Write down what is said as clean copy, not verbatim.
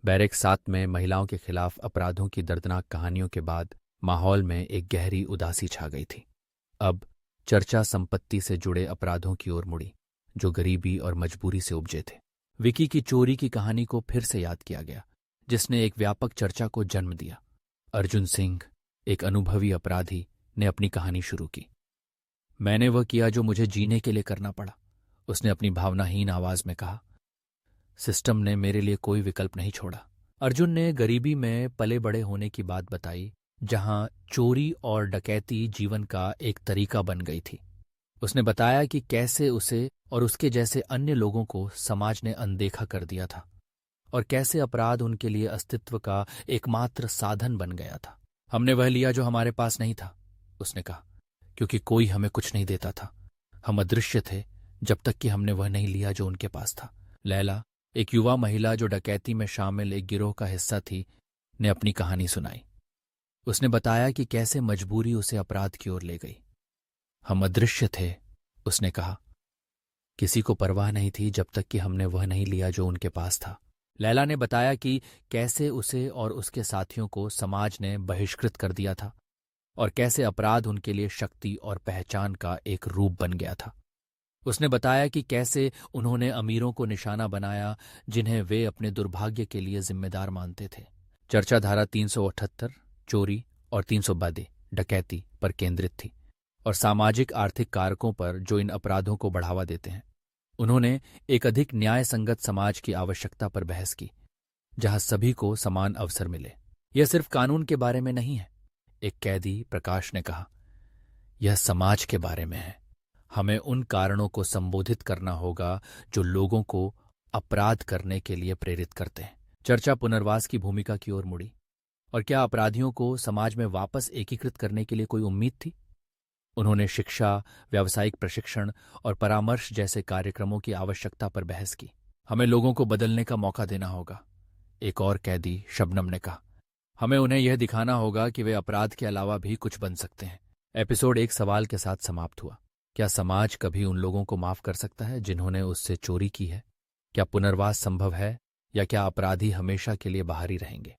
Barrack 7 में महिलाओं के खिलाफ अपराधों की दर्दनाक कहानियों के बाद माहौल में एक गहरी उदासी छा गई थी। अब चर्चा संपत्ति से जुड़े अपराधों की ओर मुड़ी, जो गरीबी और मजबूरी से उपजे थे। विकी की चोरी की कहानी को फिर से याद किया गया, जिसने एक व्यापक चर्चा को जन्म दिया। अर्जुन सिंह, एक अनुभवी अपराधी, ने अपनी कहानी शुरू की। मैंने वह किया जो मुझे जीने के लिए करना पड़ा, उसने अपनी भावनाहीन आवाज में कहा। सिस्टम ने मेरे लिए कोई विकल्प नहीं छोड़ा। अर्जुन ने गरीबी में पले बड़े होने की बात बताई, जहां चोरी और डकैती जीवन का एक तरीका बन गई थी। उसने बताया कि कैसे उसे और उसके जैसे अन्य लोगों को समाज ने अनदेखा कर दिया था और कैसे अपराध उनके लिए अस्तित्व का एकमात्र साधन बन गया था। हमने वह लिया जो हमारे पास नहीं था, उसने कहा, क्योंकि कोई हमें कुछ नहीं देता था। हम अदृश्य थे जब तक कि हमने वह नहीं लिया जो उनके पास था। लैला, एक युवा महिला जो डकैती में शामिल एक गिरोह का हिस्सा थी, ने अपनी कहानी सुनाई। उसने बताया कि कैसे मजबूरी उसे अपराध की ओर ले गई। हम अदृश्य थे, उसने कहा, किसी को परवाह नहीं थी जब तक कि हमने वह नहीं लिया जो उनके पास था। लैला ने बताया कि कैसे उसे और उसके साथियों को समाज ने बहिष्कृत कर दिया था और कैसे अपराध उनके लिए शक्ति और पहचान का एक रूप बन गया था। उसने बताया कि कैसे उन्होंने अमीरों को निशाना बनाया, जिन्हें वे अपने दुर्भाग्य के लिए जिम्मेदार मानते थे। चर्चा धारा 378 चोरी और 392 डकैती पर केंद्रित थी और सामाजिक आर्थिक कारकों पर जो इन अपराधों को बढ़ावा देते हैं। उन्होंने एक अधिक न्याय संगत समाज की आवश्यकता पर बहस की, जहां सभी को समान अवसर मिले। यह सिर्फ कानून के बारे में नहीं है, एक कैदी प्रकाश ने कहा, यह समाज के बारे में है। हमें उन कारणों को संबोधित करना होगा जो लोगों को अपराध करने के लिए प्रेरित करते हैं। चर्चा पुनर्वास की भूमिका की ओर मुड़ी, और क्या अपराधियों को समाज में वापस एकीकृत करने के लिए कोई उम्मीद थी। उन्होंने शिक्षा, व्यावसायिक प्रशिक्षण और परामर्श जैसे कार्यक्रमों की आवश्यकता पर बहस की। हमें लोगों को बदलने का मौका देना होगा, एक और कैदी शबनम ने कहा। हमें उन्हें यह दिखाना होगा कि वे अपराध के अलावा भी कुछ बन सकते हैं। एपिसोड एक सवाल के साथ समाप्त हुआ। क्या समाज कभी उन लोगों को माफ कर सकता है जिन्होंने उससे चोरी की है? क्या पुनर्वास संभव है, या क्या अपराधी हमेशा के लिए बाहरी रहेंगे?